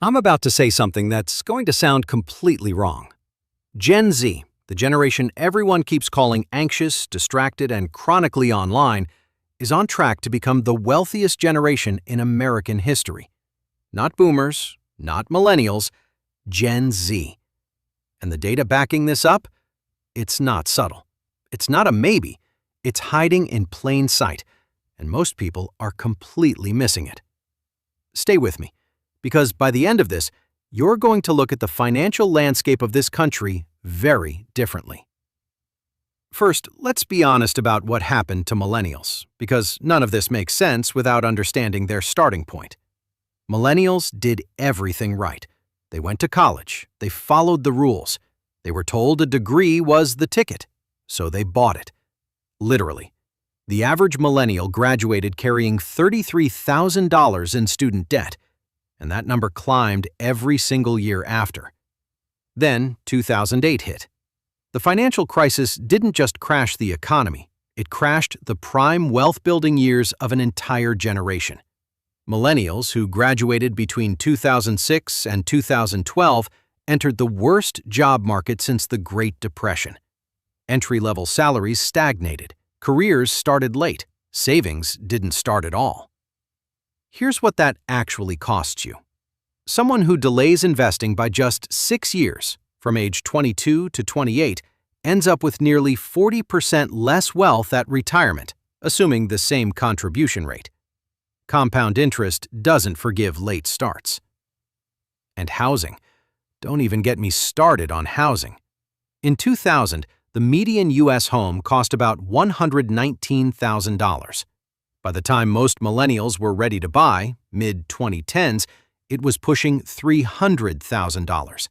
I'm about to say something that's going to sound completely wrong. Gen Z, the generation everyone keeps calling anxious, distracted, and chronically online, is on track to become the wealthiest generation in American history. Not boomers, not millennials, Gen Z. And the data backing this up? It's not subtle. It's not a maybe. It's hiding in plain sight, and most people are completely missing it. Stay with me, because by the end of this, you're going to look at the financial landscape of this country very differently. First, let's be honest about what happened to millennials, because none of this makes sense without understanding their starting point. Millennials did everything right. They went to college, they followed the rules, they were told a degree was the ticket, so they bought it. Literally. The average millennial graduated carrying $33,000 in student debt, and that number climbed every single year after. Then 2008 hit. The financial crisis didn't just crash the economy, it crashed the prime wealth-building years of an entire generation. Millennials who graduated between 2006 and 2012 entered the worst job market since the Great Depression. Entry-level salaries stagnated, careers started late, savings didn't start at all. Here's what that actually costs you. Someone who delays investing by just 6 years, from age 22 to 28, ends up with nearly 40% less wealth at retirement, assuming the same contribution rate. Compound interest doesn't forgive late starts. And housing. Don't even get me started on housing. In 2000, the median U.S. home cost about $119,000. By the time most millennials were ready to buy, mid-2010s, it was pushing $300,000.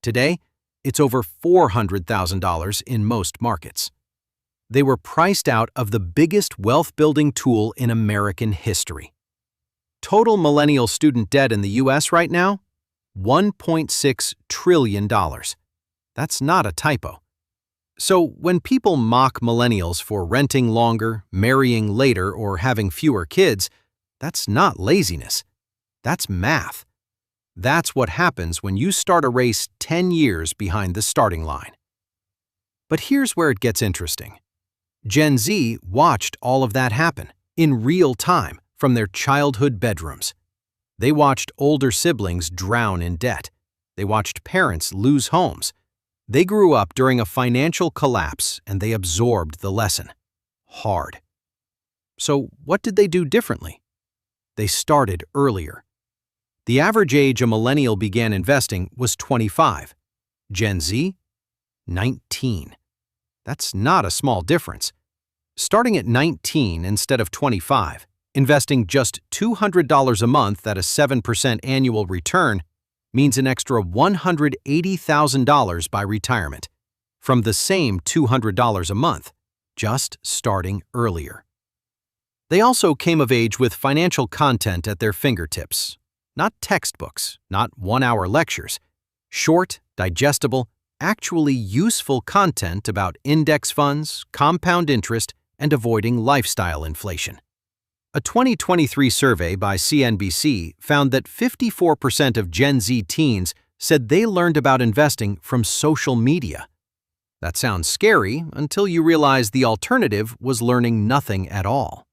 Today, it's over $400,000 in most markets. They were priced out of the biggest wealth-building tool in American history. Total millennial student debt in the U.S. right now? $1.6 trillion. That's not a typo. So when people mock millennials for renting longer, marrying later, or having fewer kids, that's not laziness. That's math. That's what happens when you start a race 10 years behind the starting line. But here's where it gets interesting. Gen Z watched all of that happen, in real time, from their childhood bedrooms. They watched older siblings drown in debt. They watched parents lose homes. They grew up during a financial collapse and they absorbed the lesson. Hard. So what did they do differently? They started earlier. The average age a millennial began investing was 25. Gen Z? 19. That's not a small difference. Starting at 19 instead of 25, investing just $200 a month at a 7% annual return means an extra $180,000 by retirement, from the same $200 a month, just starting earlier. They also came of age with financial content at their fingertips. Not textbooks, not one-hour lectures. Short, digestible, actually useful content about index funds, compound interest, and avoiding lifestyle inflation. A 2023 survey by CNBC found that 54% of Gen Z teens said they learned about investing from social media. That sounds scary until you realize the alternative was learning nothing at all.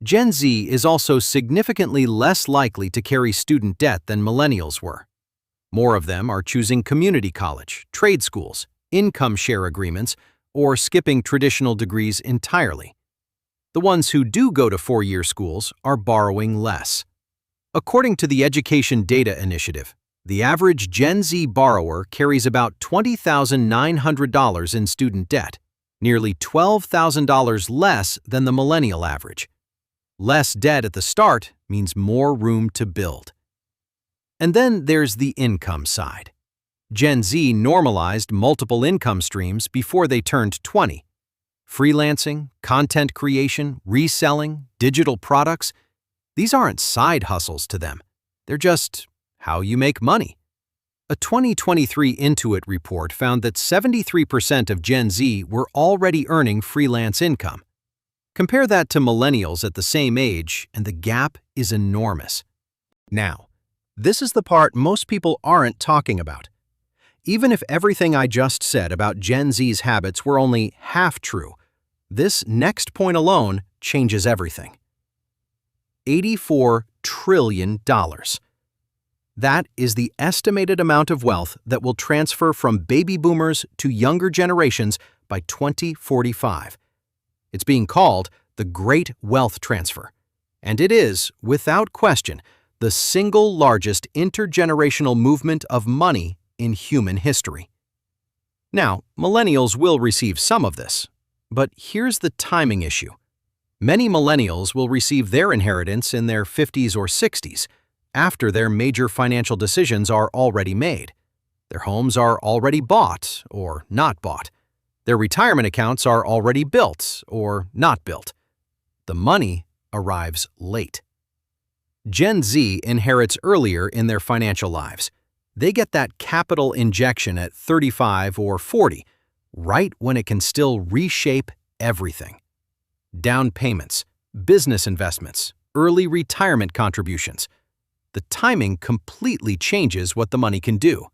Gen Z is also significantly less likely to carry student debt than millennials were. More of them are choosing community college, trade schools, income share agreements, or skipping traditional degrees entirely. The ones who do go to four-year schools are borrowing less. According to the Education Data Initiative, the average Gen Z borrower carries about $20,900 in student debt, nearly $12,000 less than the millennial average. Less debt at the start means more room to build. And then there's the income side. Gen Z normalized multiple income streams before they turned 20. Freelancing, content creation, reselling, digital products, these aren't side hustles to them. They're just how you make money. A 2023 Intuit report found that 73% of Gen Z were already earning freelance income. Compare that to millennials at the same age, and the gap is enormous. Now, This is the part most people aren't talking about. Even if everything I just said about Gen Z's habits were only half true, this next point alone changes everything. $84 trillion. That is the estimated amount of wealth that will transfer from baby boomers to younger generations by 2045. It's being called the Great Wealth Transfer, and it is, without question, the single largest intergenerational movement of money in human history. Now, millennials will receive some of this, but here's the timing issue. Many millennials will receive their inheritance in their 50s or 60s, after their major financial decisions are already made. Their homes are already bought or not bought. Their retirement accounts are already built or not built. The money arrives late. Gen Z inherits earlier in their financial lives. They get that capital injection at 35 or 40, right when it can still reshape everything. Down payments, business investments, early retirement contributions. The timing completely changes what the money can do.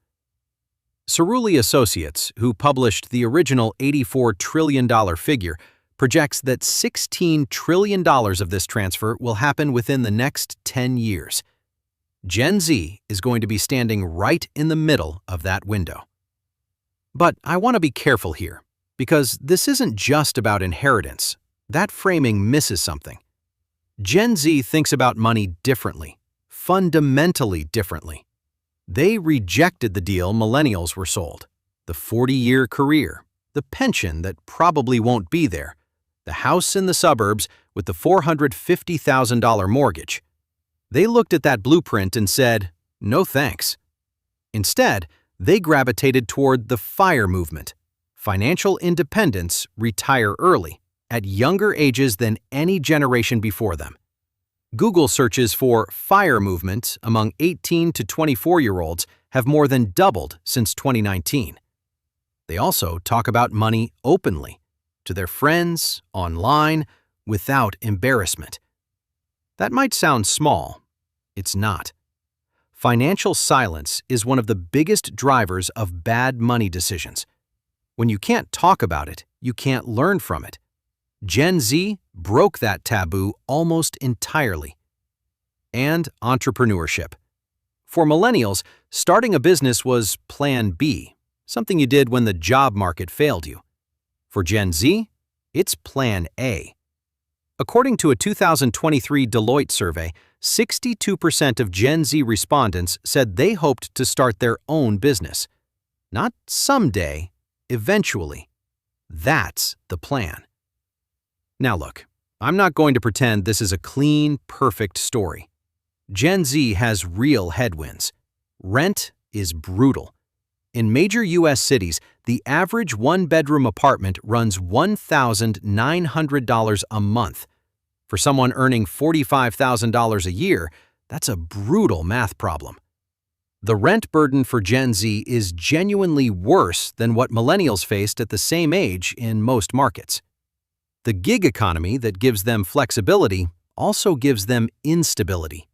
Cerulli Associates, who published the original $84 trillion figure, projects that $16 trillion of this transfer will happen within the next 10 years. Gen Z is going to be standing right in the middle of that window. But I want to be careful here, because this isn't just about inheritance. That framing misses something. Gen Z thinks about money differently, fundamentally differently. They rejected the deal millennials were sold: the 40-year career, the pension that probably won't be there, the house in the suburbs with the $450,000 mortgage. They looked at that blueprint and said, no thanks. Instead, they gravitated toward the FIRE movement: financial independence, retire early, at younger ages than any generation before them. Google searches for FIRE movement among 18 to 24-year-olds have more than doubled since 2019. They also talk about money openly, to their friends, online, without embarrassment. That might sound small. It's not. Financial silence is one of the biggest drivers of bad money decisions. When you can't talk about it, you can't learn from it. Gen Z broke that taboo almost entirely. And entrepreneurship. For millennials, starting a business was Plan B, something you did when the job market failed you. For Gen Z, it's Plan A. According to a 2023 Deloitte survey, 62% of Gen Z respondents said they hoped to start their own business. Not someday, eventually. That's the plan. Now look, I'm not going to pretend this is a clean, perfect story. Gen Z has real headwinds. Rent is brutal. In major U.S. cities, the average one-bedroom apartment runs $1,900 a month. For someone earning $45,000 a year, that's a brutal math problem. The rent burden for Gen Z is genuinely worse than what millennials faced at the same age in most markets. The gig economy that gives them flexibility also gives them instability.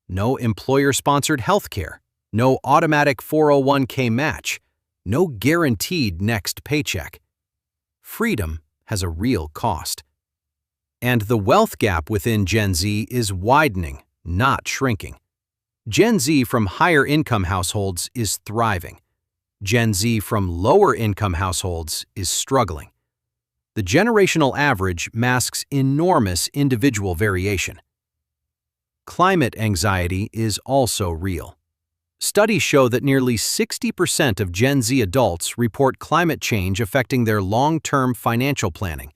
No employer-sponsored health care, no automatic 401k match, no guaranteed next paycheck. Freedom has a real cost. And the wealth gap within Gen Z is widening, not shrinking. Gen Z from higher income households is thriving. Gen Z from lower income households is struggling. The generational average masks enormous individual variation. Climate anxiety is also real. Studies show that nearly 60% of Gen Z adults report climate change affecting their long-term financial planning.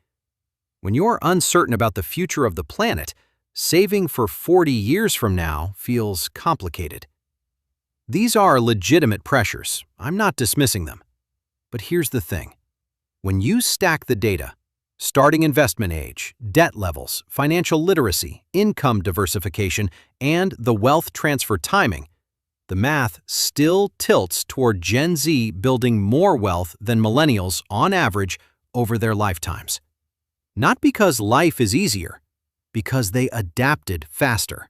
When you're uncertain about the future of the planet, saving for 40 years from now feels complicated. These are legitimate pressures. I'm not dismissing them. But here's the thing. When you stack the data, starting investment age, debt levels, financial literacy, income diversification, and the wealth transfer timing, the math still tilts toward Gen Z building more wealth than millennials on average over their lifetimes. Not because life is easier, because they adapted faster.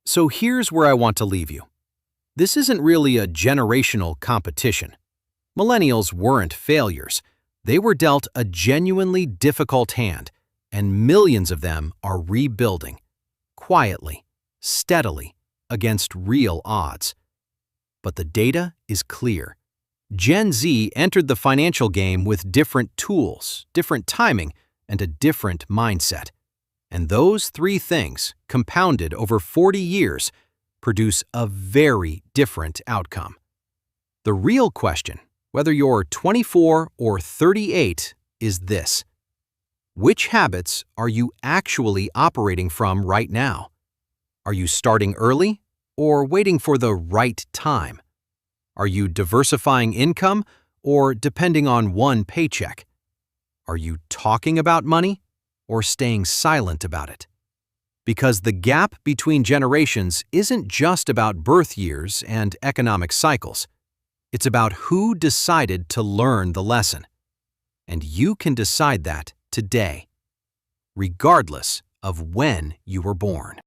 So here's where I want to leave you. This isn't really a generational competition. Millennials weren't failures. They were dealt a genuinely difficult hand, and millions of them are rebuilding, quietly, steadily, against real odds. But the data is clear. Gen Z entered the financial game with different tools, different timing, and a different mindset. And those three things, compounded over 40 years, produce a very different outcome. The real question, whether you're 24 or 38, is this: which habits are you actually operating from right now? Are you starting early or waiting for the right time? Are you diversifying income or depending on one paycheck? Are you talking about money or staying silent about it? Because the gap between generations isn't just about birth years and economic cycles. It's about who decided to learn the lesson. And you can decide that today, regardless of when you were born.